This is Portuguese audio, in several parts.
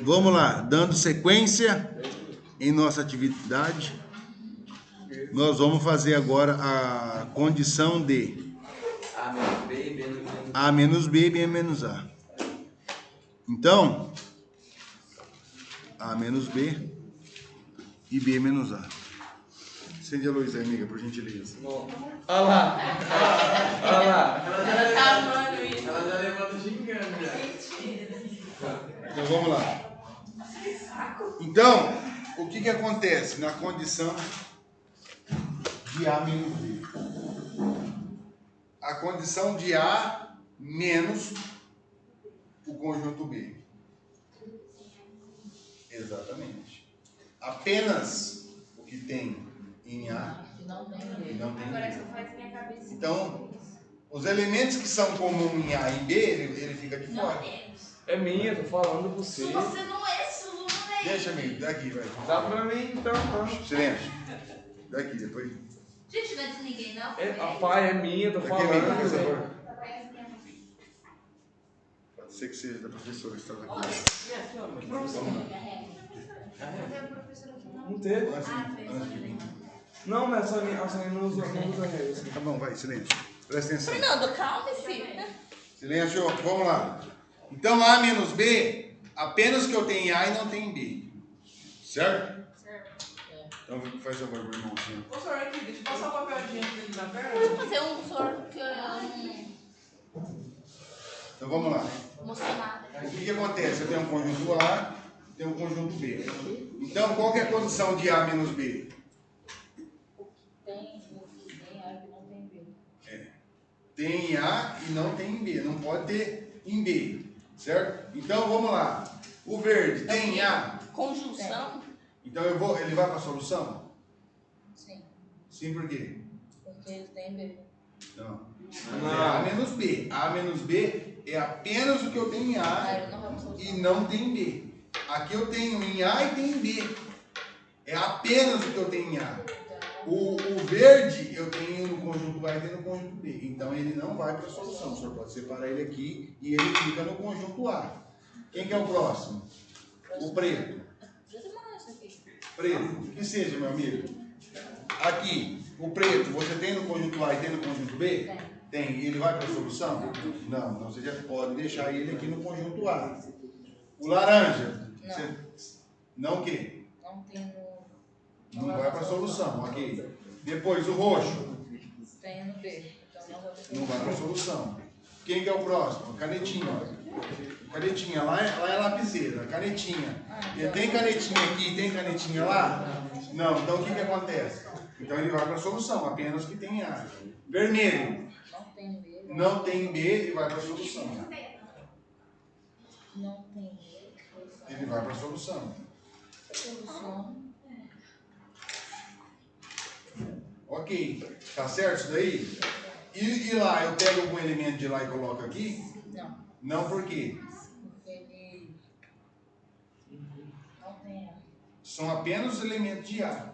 Vamos lá, dando sequência em nossa atividade, nós vamos fazer agora a condição de A menos B e B menos A. Então, A menos B e B menos A. Acende a luz aí, amiga, por gentileza. Olha lá. Olha lá. Ela tá amando isso. Ela já levanta xingando já. Então vamos lá. Então, o que acontece na condição de A menos B? A condição de A menos o conjunto B. Exatamente. Apenas o que tem em A e não tem B. Agora só faz minha cabeça. Então, os elementos que são comuns em A e B, ele fica de fora. É minha, tô falando pra você. Se você não é, isso não é. Deixa, amigo, daqui, vai. Dá pra mim então, não. Silêncio. Daqui, depois. Gente, não é de ninguém, não? A pai é minha, tô Daqui, falando. amigo, por favor. Pode ser que seja da professora que está aqui. Que professor? Não teve. Não, mas a Soninha não usa regras. Tá bom, vai, silêncio. Presta atenção. Fernando, calma-se. Silêncio, vamos lá. Então, A menos B, apenas que eu tenho A e não tenho B. Certo? Certo. Então, faz favor, meu irmão. Assim. Ô, senhor, aqui, deixa eu passar o papel de gente aqui na perna. Vou fazer um soro que eu Então, vamos lá. emocionada. O que acontece? Eu tenho um conjunto A, tenho um conjunto B. Então, qual que é a condição de A menos B? Tem A e não tem B. Não pode ter em B. Certo? Então, vamos lá. O verde tem A. Conjunção? Então, ele vai para a solução? Sim, Sim, por quê? porque eles têm B. Não. É A menos B. A menos B é apenas o que eu tenho em A Ele não vai pra solução. e não tem B. Aqui eu tenho em A e tem em B. É apenas o que eu tenho em A. O verde eu tenho no conjunto A e tenho no conjunto B. Então ele não vai para a solução. O senhor pode separar ele aqui e ele fica no conjunto A. Quem que é o próximo? O preto. Preto. O que seja, meu amigo. Aqui, o preto, você tem no conjunto A e tem no conjunto B? Tem. E ele vai para a solução? Não. Então você já pode deixar ele aqui no conjunto A. O laranja. Não. Não o quê? Não tem no... Não vai para a solução, ok. Depois, o roxo. Tem no B. Então não vai pra Não vai para a solução. Quem que é o próximo? A canetinha. Canetinha, lá é lapiseira. A canetinha. E tem canetinha aqui e tem canetinha lá? Não. Então, o que acontece? Então, ele vai para a solução, apenas que tem A. Vermelho. Não tem B. Não tem B e vai para a solução. Não tem B. Ele vai para a solução. Solução. Ok. Tá certo isso daí? E lá, eu pego algum elemento de lá e coloco aqui? Não. Não, por quê? Porque ele... Não tem A. São apenas os elementos de A.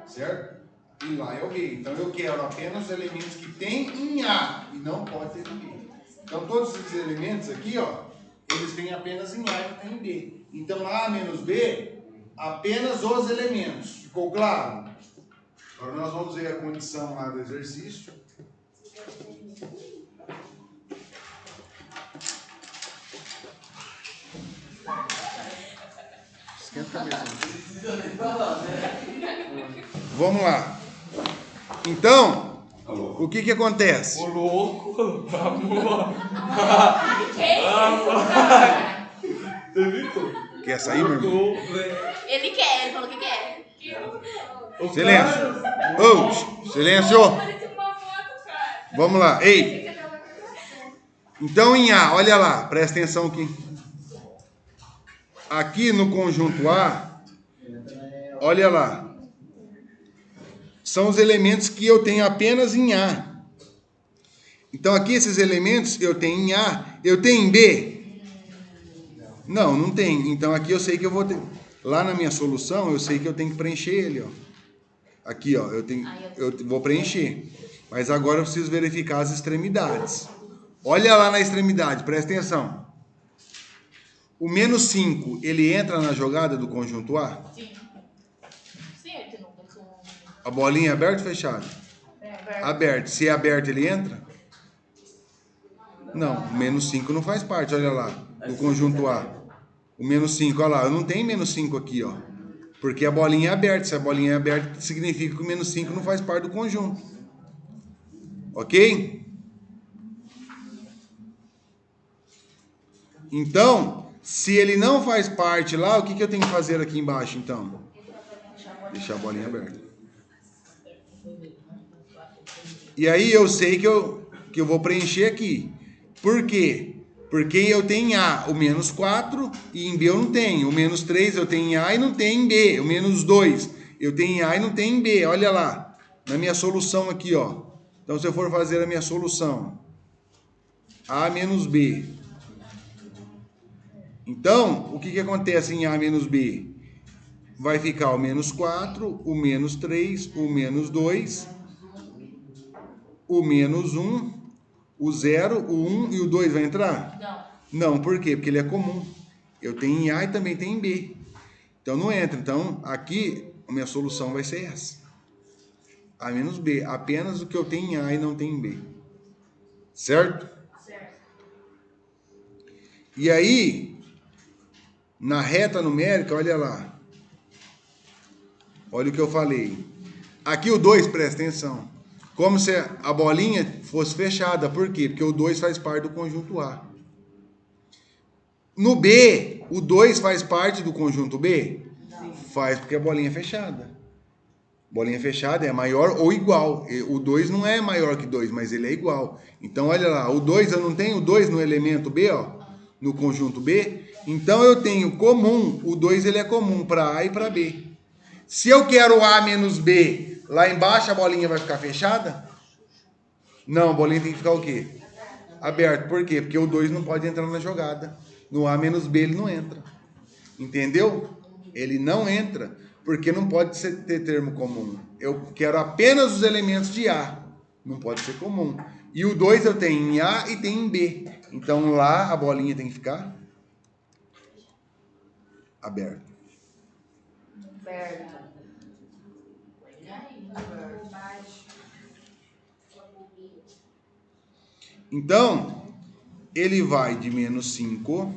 Certo? E lá é o B. Então eu quero apenas os elementos que tem em A e não pode ter em B. Então todos esses elementos aqui, ó, eles têm apenas em A e não tem em B. Então A menos B, apenas os elementos. Ficou claro? Agora nós vamos ver a condição lá do exercício. Esquenta a cabeça. Vamos lá. Então, o que acontece? Ô louco, amor. Que isso? Você viu? Quer sair, meu irmão? Ele quer, ele falou que quer. Silêncio. Ô, silêncio. Parece uma foto, cara. Vamos lá. Ei. Então, em A, olha lá. Presta atenção aqui. Aqui no conjunto A, olha lá. São os elementos que eu tenho apenas em A. Então, aqui esses elementos eu tenho em A. Eu tenho em B? Não, não tem. Então, aqui eu sei que eu vou ter... Lá na minha solução, eu sei que eu tenho que preencher ele, ó. Aqui, ó, eu vou preencher. Mas agora eu preciso verificar as extremidades. Olha lá na extremidade, presta atenção. O menos 5, ele entra na jogada do conjunto A? Sim. Sim, é que nunca sou. A bolinha é aberta ou fechada? Aberto. Se é aberto, ele entra? Não, o menos 5 não faz parte, olha lá, do conjunto A. O menos 5, olha lá, eu não tenho menos 5 aqui, ó. Porque a bolinha é aberta. Se a bolinha é aberta, significa que o menos 5 não faz parte do conjunto. Ok? Então, se ele não faz parte lá, o que eu tenho que fazer aqui embaixo, então? Deixar a bolinha aberta. E aí eu sei que eu vou preencher aqui. Por quê? Porque eu tenho em A o menos 4 e em B eu não tenho. O menos 3 eu tenho em A e não tenho em B. O menos 2 eu tenho em A e não tenho em B. Olha lá, na minha solução aqui, ó. Então, se eu for fazer a minha solução, A menos B. Então, o que acontece em A menos B? Vai ficar o menos 4, o menos 3, o menos 2, o menos 1, o 0, o 1 e o 2 vai entrar? Não, por quê? Porque ele é comum. Eu tenho em A e também tenho em B. Então não entra. Então aqui a minha solução vai ser essa. A menos B. Apenas o que eu tenho em A e não tenho em B. Certo? Certo. E aí, na reta numérica, olha lá. Olha o que eu falei. Aqui o 2, presta atenção. Como se a bolinha fosse fechada. Por quê? Porque o 2 faz parte do conjunto A. No B, o 2 faz parte do conjunto B? Não. Faz porque a bolinha é fechada. Bolinha fechada é maior ou igual. O 2 não é maior que 2, mas ele é igual. Então, olha lá. O 2, eu não tenho o 2 no elemento B, ó. No conjunto B. Então, eu tenho comum. O 2, ele é comum para A e para B. Se eu quero A menos B, lá embaixo a bolinha vai ficar fechada? Não, a bolinha tem que ficar o quê? Aberto. Por quê? Porque o 2 não pode entrar na jogada. No A menos B ele não entra. Entendeu? Ele não entra. Porque não pode ter termo comum. Eu quero apenas os elementos de A. Não pode ser comum. E o 2 eu tenho em A e tenho em B. Então lá a bolinha tem que ficar aberta. Aberto. Então, ele vai de menos 5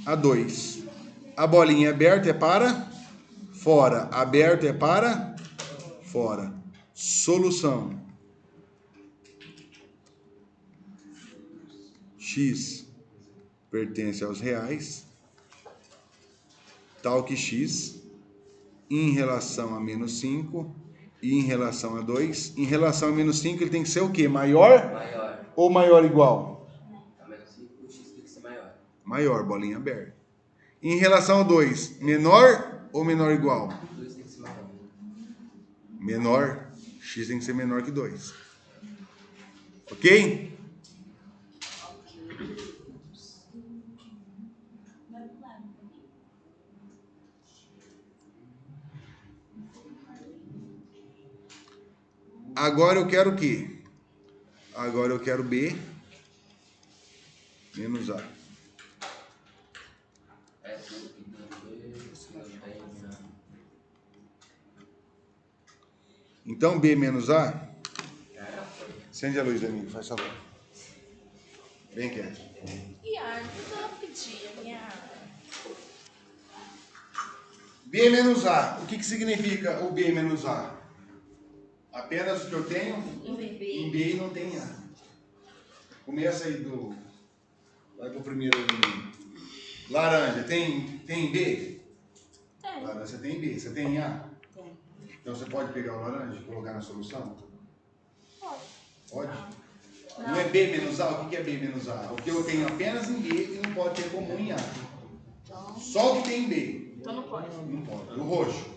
a 2. A bolinha aberta é para fora. Aberto é para fora. Solução. X pertence aos reais. Tal que X em relação a menos 5 e em relação a 2. Em relação a menos 5 ele tem que ser o quê? Maior? Maior. Ou maior igual? A menos 5, o X tem que ser maior. Maior, bolinha aberta. Em relação a 2, menor ou menor igual? 2 tem que ser maior. Menor, X tem que ser menor que 2. Ok? Agora eu quero o quê? Agora eu quero B menos A. É tudo que não tem. Então B menos A. Acende a luz, amigo, faz favor. Bem quieto. E a rapidinha. B menos A. O que significa o B menos A? Apenas o que eu tenho em B e não tem em A. Começa aí do... Vai pro primeiro elemento. Laranja, tem em B? Tem. Laranja, você tem em B. Você tem em A? Tem. Então você pode pegar o laranja e colocar na solução? Pode. Pode? Não é B menos A? O que é B menos A? O que eu tenho apenas em B e não pode ter comum em A. Então, Só o que tem em B. então não pode. Não pode. O roxo?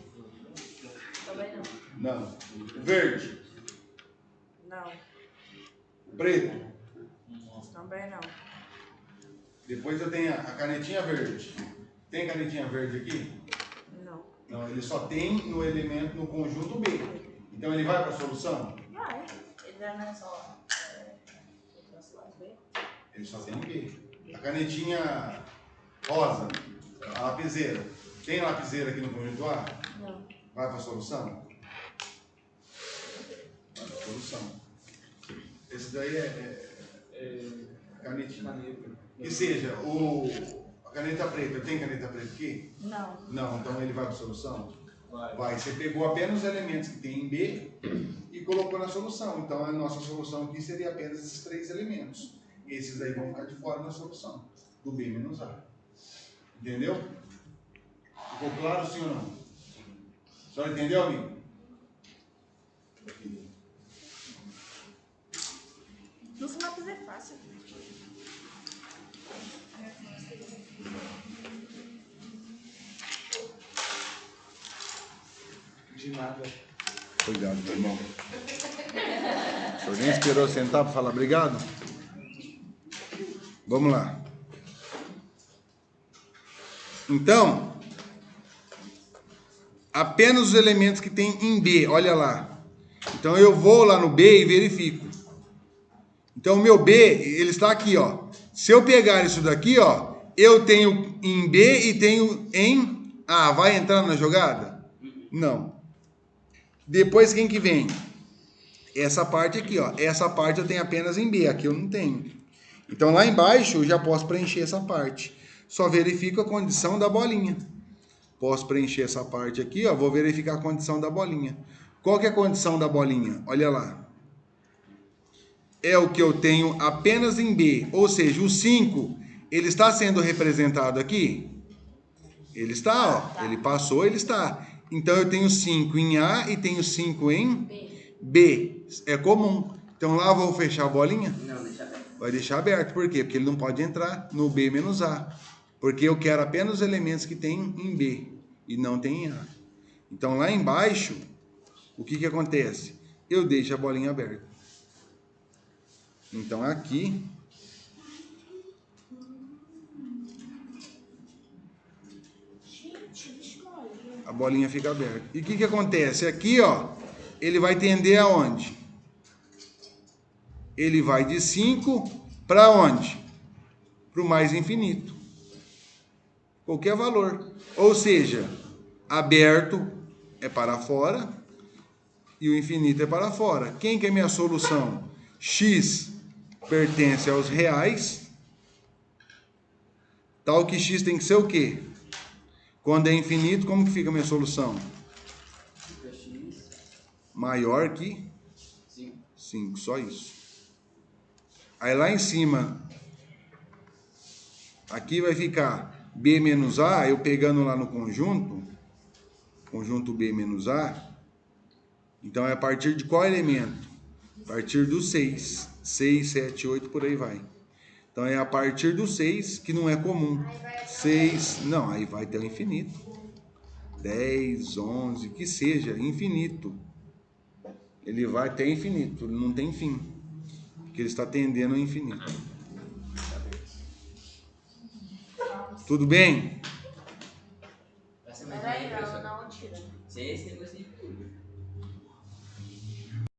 Também não. Não. O verde? Não, O preto? também não. Depois eu tenho a canetinha verde. Tem canetinha verde aqui? Não. Não, ele só tem no elemento, no conjunto B. Então ele vai para a solução? Vai. Ele não é só. Ele só tem B. A canetinha Rosa, a lapiseira. Tem lapiseira aqui no conjunto A? Não. Vai para a solução? Vai para a solução. Esse daí é canetinha. Que seja, a caneta preta, tem caneta preta aqui? Não. Não, então ele vai para a solução? Vai. Você pegou apenas os elementos que tem em B e colocou na solução. Então a nossa solução aqui seria apenas esses 3 elementos. Esses aí vão ficar de fora na solução, do B menos A. Entendeu? Ficou claro sim ou não? A senhora entendeu, amigo? Nos lápis é fácil. De nada. Obrigado, meu irmão. O senhor nem esperou sentar para falar obrigado? Vamos lá. Então, apenas os elementos que tem em B, olha lá. Então eu vou lá no B e verifico. Então o meu B, ele está aqui, ó. Se eu pegar isso daqui, ó, eu tenho em B e tenho em A. Vai entrar na jogada? Não. Depois quem que vem? Essa parte aqui, ó. Essa parte eu tenho apenas em B, aqui eu não tenho. Então lá embaixo eu já posso preencher essa parte. Só verifico a condição da bolinha. Posso preencher essa parte aqui, ó. Vou verificar a condição da bolinha. Qual que é a condição da bolinha? Olha lá. É o que eu tenho apenas em B. Ou seja, o 5, ele está sendo representado aqui? Ele está, ó. Ele passou, ele está. Então eu tenho 5 em A e tenho 5 em B. É comum. Então lá eu vou fechar a bolinha? Não, deixa aberto. Vai deixar aberto. Por quê? Porque ele não pode entrar no B menos A. Porque eu quero apenas os elementos que tem em B e não tem em A. Então lá embaixo, o que acontece? Eu deixo a bolinha aberta. Então aqui, a bolinha fica aberta. E o que acontece? Aqui, ó, ele vai tender aonde? Ele vai de 5 para onde? Para o mais infinito. Qualquer valor. Ou seja, aberto é para fora e o infinito é para fora. Quem que é minha solução? X pertence aos reais. Tal que X tem que ser o quê? Quando é infinito, como que fica a minha solução? Fica X. Maior que 5. 5, só isso. Aí lá em cima, aqui vai ficar B menos A, eu pegando lá no conjunto B menos A. Então é a partir de qual elemento? A partir do 6. 6, 7, 8, por aí vai. Então é a partir do 6, que não é comum. 6, não, aí vai ter o infinito. 10, 11, que seja, infinito. Ele vai ter infinito, ele não tem fim. Porque ele está tendendo ao infinito. Tudo bem?